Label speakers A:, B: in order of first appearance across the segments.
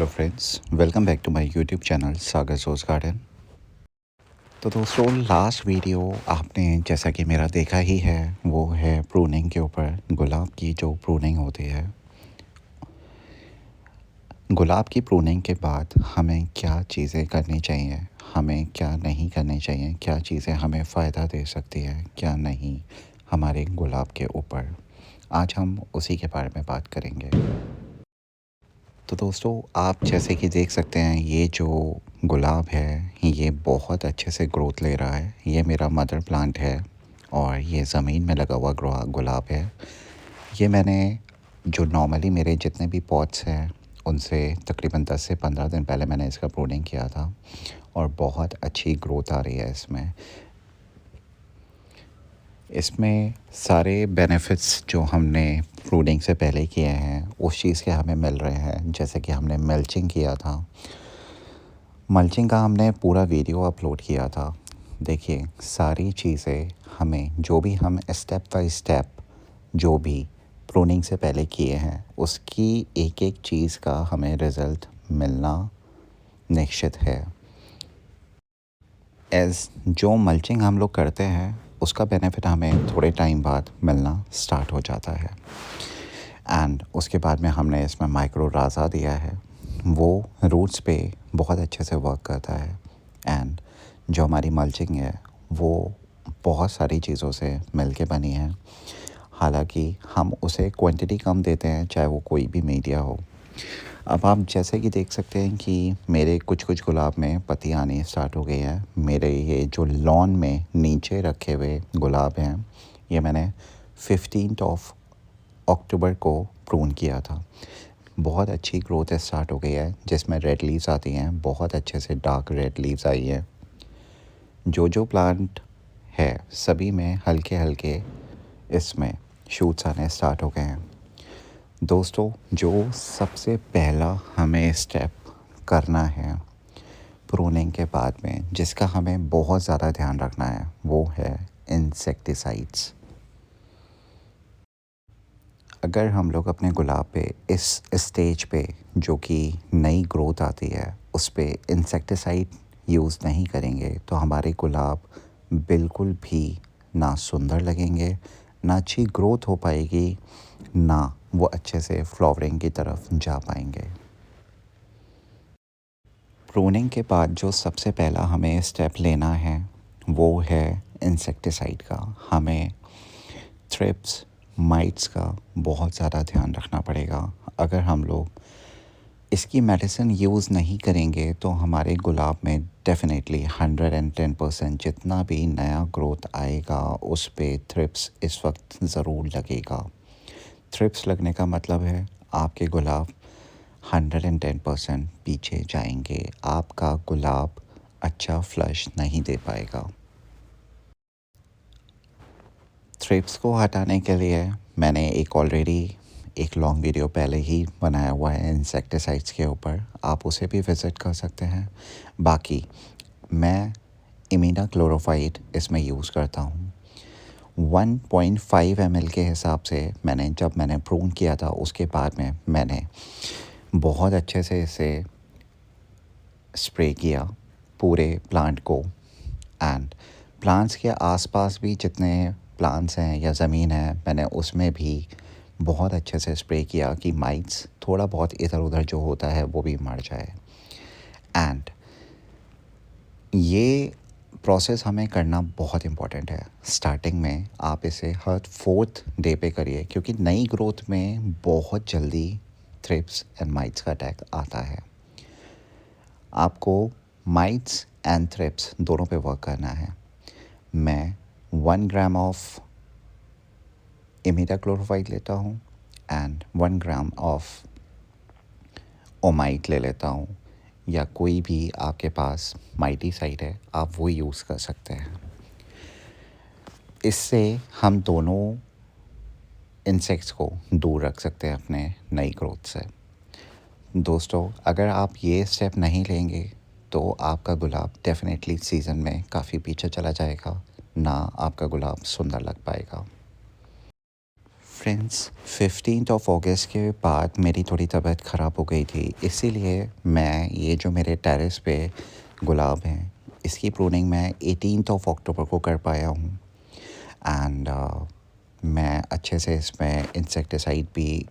A: Hello friends, welcome back to my YouTube channel Sagar rose garden. तो दोस्तों, last video आपने जैसा कि मेरा देखा ही है, वो है प्रूनिंग के ऊपर। गुलाब की जो प्रूनिंग होती है, गुलाब की प्रूनिंग के बाद हमें क्या चीज़ें करनी चाहिए, हमें क्या नहीं करनी चाहिए, क्या चीज़ें हमें फ़ायदा दे सकती है, क्या नहीं हमारे गुलाब के ऊपर। आज हम उसी के बारे में बात करेंगे। तो दोस्तों, आप जैसे कि देख सकते हैं, ये जो गुलाब है ये बहुत अच्छे से ग्रोथ ले रहा है। ये मेरा मदर प्लांट है और ये ज़मीन में लगा हुआ गुलाब है। ये मैंने जो नॉर्मली मेरे जितने भी पॉट्स हैं उनसे तकरीबन 10 से 15 दिन पहले मैंने इसका प्रूनिंग किया था और बहुत अच्छी ग्रोथ आ रही है इसमें। इसमें सारे बेनिफिट्स जो हमने प्रूनिंग से पहले किए हैं उस चीज़ के हमें मिल रहे हैं। जैसे कि हमने मल्चिंग किया था, मल्चिंग का हमने पूरा वीडियो अपलोड किया था। देखिए, सारी चीज़ें हमें जो भी हम स्टेप बाय स्टेप जो भी प्रूनिंग से पहले किए हैं उसकी एक एक चीज़ का हमें रिज़ल्ट मिलना निश्चित है। जो मल्चिंग हम लोग करते हैं उसका बेनिफिट हमें थोड़े टाइम बाद मिलना स्टार्ट हो जाता है। एंड उसके बाद में हमने इसमें माइक्रो राज़ा दिया है, वो रूट्स पे बहुत अच्छे से वर्क करता है। एंड जो हमारी मल्चिंग है वो बहुत सारी चीज़ों से मिल के बनी है। हालांकि हम उसे क्वांटिटी कम देते हैं, चाहे वो कोई भी मीडिया हो। अब आप जैसे कि देख सकते हैं कि मेरे कुछ कुछ गुलाब में पत्ती आनी स्टार्ट हो गई है। मेरे ये जो लॉन में नीचे रखे हुए गुलाब हैं, ये मैंने 15 ऑफ अक्टूबर को प्रून किया था। बहुत अच्छी ग्रोथ स्टार्ट हो गई है, जिसमें रेड लीव्स आती हैं, बहुत अच्छे से डार्क रेड लीव्स आई है। जो प्लांट है सभी में हल्के हल्के इसमें शूट्स आने स्टार्ट हो गए हैं। दोस्तों, जो सबसे पहला हमें स्टेप करना है प्रूनिंग के बाद में, जिसका हमें बहुत ज़्यादा ध्यान रखना है, वो है इंसेक्टिसाइड्स। अगर हम लोग अपने गुलाब पे इस स्टेज पे जो कि नई ग्रोथ आती है उस पे इंसेक्टिसाइड यूज़ नहीं करेंगे तो हमारे गुलाब बिल्कुल भी ना सुंदर लगेंगे, ना अच्छी ग्रोथ हो पाएगी, ना वो अच्छे से फ्लावरिंग की तरफ जा पाएंगे। प्रूनिंग के बाद जो सबसे पहला हमें स्टेप लेना है वो है इंसेक्टिसाइड का। हमें थ्रिप्स, माइट्स का बहुत ज़्यादा ध्यान रखना पड़ेगा। अगर हम लोग इसकी मेडिसिन यूज़ नहीं करेंगे तो हमारे गुलाब में डेफिनेटली 110% जितना भी नया ग्रोथ आएगा उस पे थ्रिप्स इस वक्त ज़रूर लगेगा। थ्रिप्स लगने का मतलब है आपके गुलाब 110% पीछे जाएंगे, आपका गुलाब अच्छा फ्लश नहीं दे पाएगा। थ्रिप्स को हटाने के लिए मैंने ऑलरेडी एक लॉन्ग वीडियो पहले ही बनाया हुआ है इंसेक्टिसाइड्स के ऊपर, आप उसे भी विज़िट कर सकते हैं। बाकी मैं इमिडाक्लोरोफाइड इसमें यूज़ करता हूँ 1.5 ml के हिसाब से। जब मैंने प्रून किया था उसके बाद में मैंने बहुत अच्छे से इसे स्प्रे किया पूरे प्लांट को। एंड प्लांट्स के आसपास भी जितने प्लांट्स हैं या ज़मीन है, मैंने उसमें भी बहुत अच्छे से स्प्रे किया कि माइट्स थोड़ा बहुत इधर उधर जो होता है वो भी मर जाए। एंड ये प्रोसेस हमें करना बहुत इम्पॉर्टेंट है। स्टार्टिंग में आप इसे हर 4th डे पे करिए, क्योंकि नई ग्रोथ में बहुत जल्दी थ्रिप्स एंड माइट्स का अटैक आता है। आपको माइट्स एंड थ्रिप्स दोनों पे वर्क करना है। मैं 1 ग्राम ऑफ इमिडाक्लोरोफाइड लेता हूँ एंड 1 ग्राम ऑफ ओमाइट ले लेता हूँ, या कोई भी आपके पास माइटीसाइड है आप वो यूज़ कर सकते हैं। इससे हम दोनों इंसेक्ट्स को दूर रख सकते हैं अपने नई ग्रोथ से। दोस्तों, अगर आप ये स्टेप नहीं लेंगे तो आपका गुलाब डेफिनेटली सीज़न में काफ़ी पीछे चला जाएगा, ना आपका गुलाब सुंदर लग पाएगा। फ्रेंड्स 15th ऑफ अगस्त के बाद मेरी थोड़ी तबीयत ख़राब हो गई थी, इसीलिए मैं ये जो मेरे टेरेस पे गुलाब हैं इसकी प्रूनिंग मैं 18th ऑफ अक्टूबर को कर पाया हूँ। एंड मैं अच्छे से इसमें इंसेक्टिसाइड भी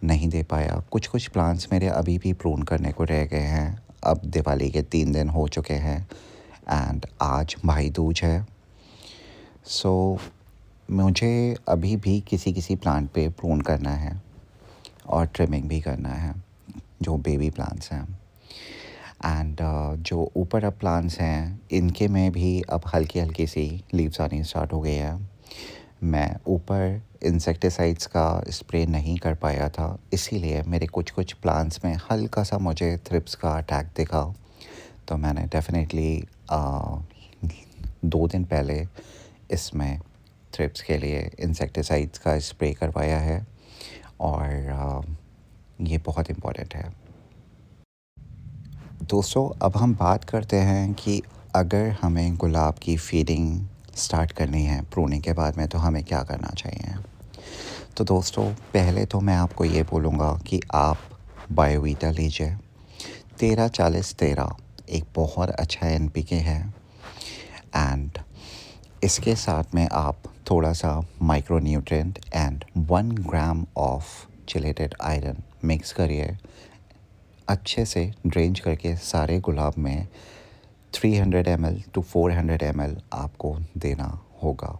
A: नहीं दे पाया। कुछ कुछ प्लांट्स मेरे अभी भी प्रून करने को रह गए हैं। अब दिवाली के 3 दिन हो चुके हैं एंड आज भाई दूज है। सो मुझे अभी भी किसी किसी प्लांट पे प्रून करना है और ट्रिमिंग भी करना है, जो बेबी प्लांट्स हैं। एंड जो ऊपर अब प्लांट्स हैं इनके में भी अब हल्की हल्की सी लीव्स आनी स्टार्ट हो गई है। मैं ऊपर इंसेक्टिसाइड्स का स्प्रे नहीं कर पाया था, इसीलिए मेरे कुछ कुछ प्लांट्स में हल्का सा मुझे थ्रिप्स का अटैक दिखा। तो मैंने डेफिनेटली 2 दिन पहले इसमें थ्रिप्स के लिए इंसेक्टिसाइड्स का स्प्रे करवाया है और ये बहुत इम्पॉर्टेंट है। दोस्तों अब हम बात करते हैं कि अगर हमें गुलाब की फीडिंग स्टार्ट करनी है प्रूनिंग के बाद में तो हमें क्या करना चाहिए। तो दोस्तों पहले तो मैं आपको ये बोलूँगा कि आप बायोवीटा लीजिए। 13-40-13 एक बहुत अच्छा NPK है एंड इसके साथ में आप थोड़ा सा micro nutrient and 1 gram of chelated iron mix करिए। अच्छे से ड्रेंच करके सारे गुलाब में 300 ml to 400 ml आपको देना होगा।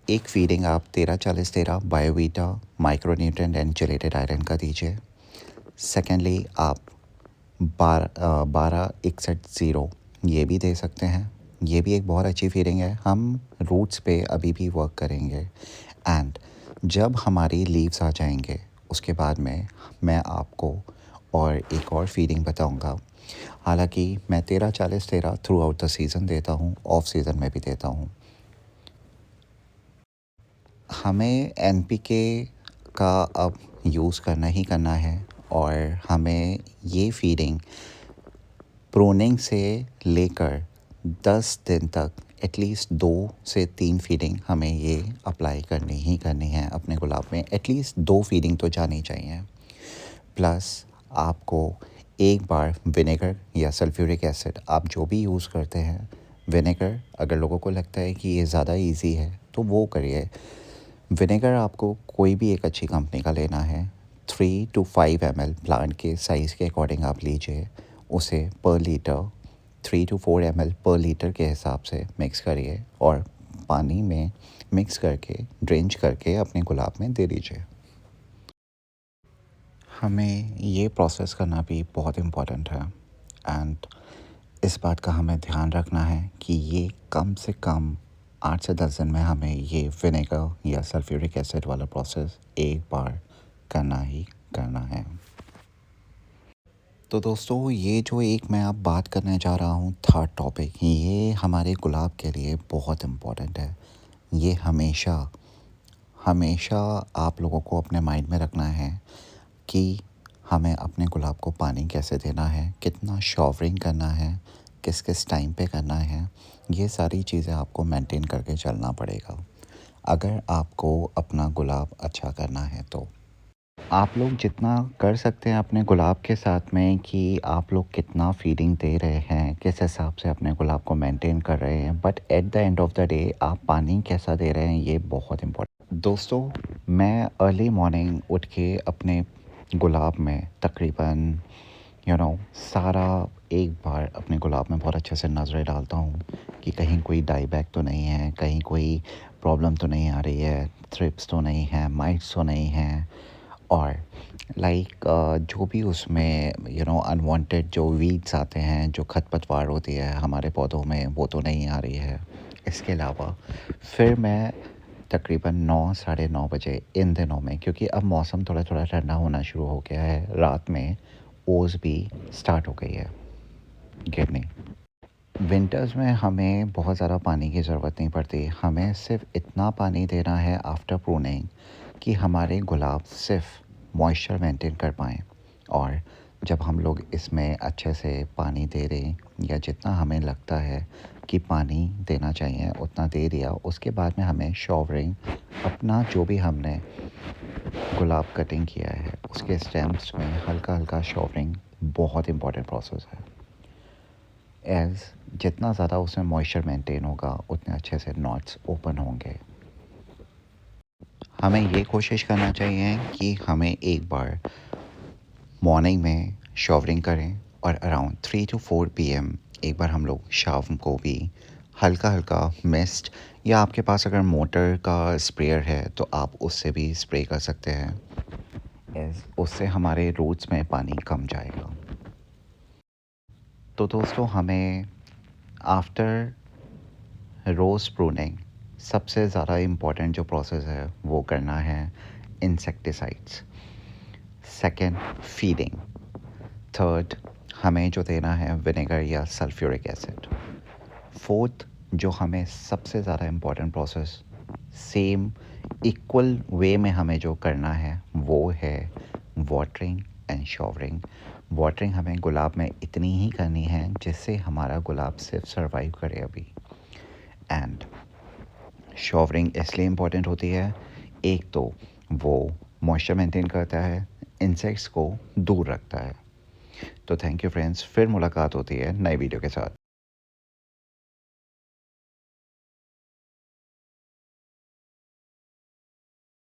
A: एक फीडिंग आप 13-40-13 बायोवीटा micro nutrient and chelated iron का दीजिए। सेकेंडली आप 12-61-0 ये भी दे सकते हैं। ये भी एक बहुत अच्छी फीडिंग है। हम रूट्स पे अभी भी वर्क करेंगे एंड जब हमारी लीव्स आ जाएंगे उसके बाद में मैं आपको और एक और फीडिंग बताऊंगा। हालांकि मैं 13-40-13 थ्रू आउट द सीज़न देता हूँ, ऑफ सीज़न में भी देता हूँ। हमें NPK का अब यूज़ करना ही करना है और हमें ये फीडिंग प्रूनिंग से लेकर 10 दिन तक एटलीस्ट 2 से 3 फीडिंग हमें ये अप्लाई करनी ही करनी है अपने गुलाब में। एटलीस्ट 2 फीडिंग तो जानी चाहिए। प्लस आपको एक बार विनेगर या सल्फ्यूरिक एसिड आप जो भी यूज़ करते हैं, विनेगर अगर लोगों को लगता है कि ये ज़्यादा इजी है तो वो करिए। विनेगर आपको कोई भी एक अच्छी कंपनी का लेना है। 3 to 5 ml प्लांट के साइज़ के अकॉर्डिंग आप लीजिए। उसे पर लीटर 3 to 4 ml पर लीटर के हिसाब से मिक्स करिए और पानी में मिक्स करके ड्रेंच करके अपने गुलाब में दे दीजिए। हमें ये प्रोसेस करना भी बहुत इम्पोर्टेंट है एंड इस बात का हमें ध्यान रखना है कि ये कम से कम 8 से 10 दिन में हमें ये विनेगर या सल्फ्यूरिक एसिड वाला प्रोसेस एक बार करना ही करना है। तो दोस्तों ये जो एक मैं अब बात करने जा रहा हूँ थर्ड टॉपिक, ये हमारे गुलाब के लिए बहुत इम्पोर्टेंट है। ये हमेशा हमेशा आप लोगों को अपने माइंड में रखना है कि हमें अपने गुलाब को पानी कैसे देना है, कितना शॉवरिंग करना है, किस किस टाइम पे करना है। ये सारी चीज़ें आपको मेंटेन करके चलना पड़ेगा अगर आपको अपना गुलाब अच्छा करना है। तो आप लोग जितना कर सकते हैं अपने गुलाब के साथ में कि आप लोग कितना फीडिंग दे रहे हैं, किस हिसाब से अपने गुलाब को मेंटेन कर रहे हैं, but at the end of the day आप पानी कैसा दे रहे हैं ये बहुत इम्पोर्टेंट। दोस्तों मैं अर्ली मॉर्निंग उठ के अपने गुलाब में तकरीबन सारा एक बार अपने गुलाब में बहुत अच्छे से नज़रें डालता हूँ कि कहीं कोई डाई बैक तो नहीं है, कहीं कोई प्रॉब्लम तो नहीं आ रही है, थ्रिप्स तो नहीं है, माइट्स तो नहीं हैं और जो भी उसमें अनवांटेड जो वीड्स आते हैं, जो खरपतवार होती है हमारे पौधों में, वो तो नहीं आ रही है। इसके अलावा फिर मैं तकरीबन 9-9:30 बजे इन दिनों में, क्योंकि अब मौसम थोड़ा थोड़ा ठंडा होना शुरू हो गया है, रात में ओस भी स्टार्ट हो गई है गिरनी। विंटर्स में हमें बहुत ज़्यादा पानी की ज़रूरत नहीं पड़ती। हमें सिर्फ इतना पानी देना है आफ्टर प्रूनिंग कि हमारे गुलाब सिर्फ मॉइस्चर मेंटेन कर पाएँ और जब हम लोग इसमें अच्छे से पानी दे दें या जितना हमें लगता है कि पानी देना चाहिए उतना दे दिया, उसके बाद में हमें शॉवरिंग अपना जो भी हमने गुलाब कटिंग किया है उसके स्टेम्स में हल्का हल्का शॉवरिंग बहुत इम्पॉर्टेंट प्रोसेस है। एज़ जितना ज़्यादा उसमें मॉइस्चर मेंटेन होगा उतने अच्छे से नॉट्स ओपन होंगे। हमें ये कोशिश करना चाहिए कि हमें एक बार मॉर्निंग में शॉवरिंग करें और अराउंड 3 to 4 PM एक बार हम लोग शाम को भी हल्का हल्का मिस्ट, या आपके पास अगर मोटर का स्प्रेयर है तो आप उससे भी स्प्रे कर सकते हैं। उससे हमारे रूट्स में पानी कम जाएगा। तो दोस्तों, हमें आफ्टर रोज़ प्रूनिंग सबसे ज़्यादा इम्पॉर्टेंट जो प्रोसेस है वो करना है इंसेक्टिसाइड्स। Second, feeding. थर्ड, हमें जो देना है विनेगर या सल्फ्यूरिक एसिड। फोर्थ, जो हमें सबसे ज़्यादा इम्पॉर्टेंट प्रोसेस सेम इक्वल वे में हमें जो करना है वो है वाटरिंग एंड शॉवरिंग। वाटरिंग हमें गुलाब में इतनी ही करनी है जिससे हमारा गुलाब सिर्फ सरवाइव करे अभी। एंड शॉवरिंग इसलिए इम्पॉर्टेंट होती है, एक तो वो मॉइस्चर मेंटेन करता है, इंसेक्ट्स को दूर रखता है। तो थैंक यू फ्रेंड्स, फिर मुलाकात होती है नई वीडियो के साथ।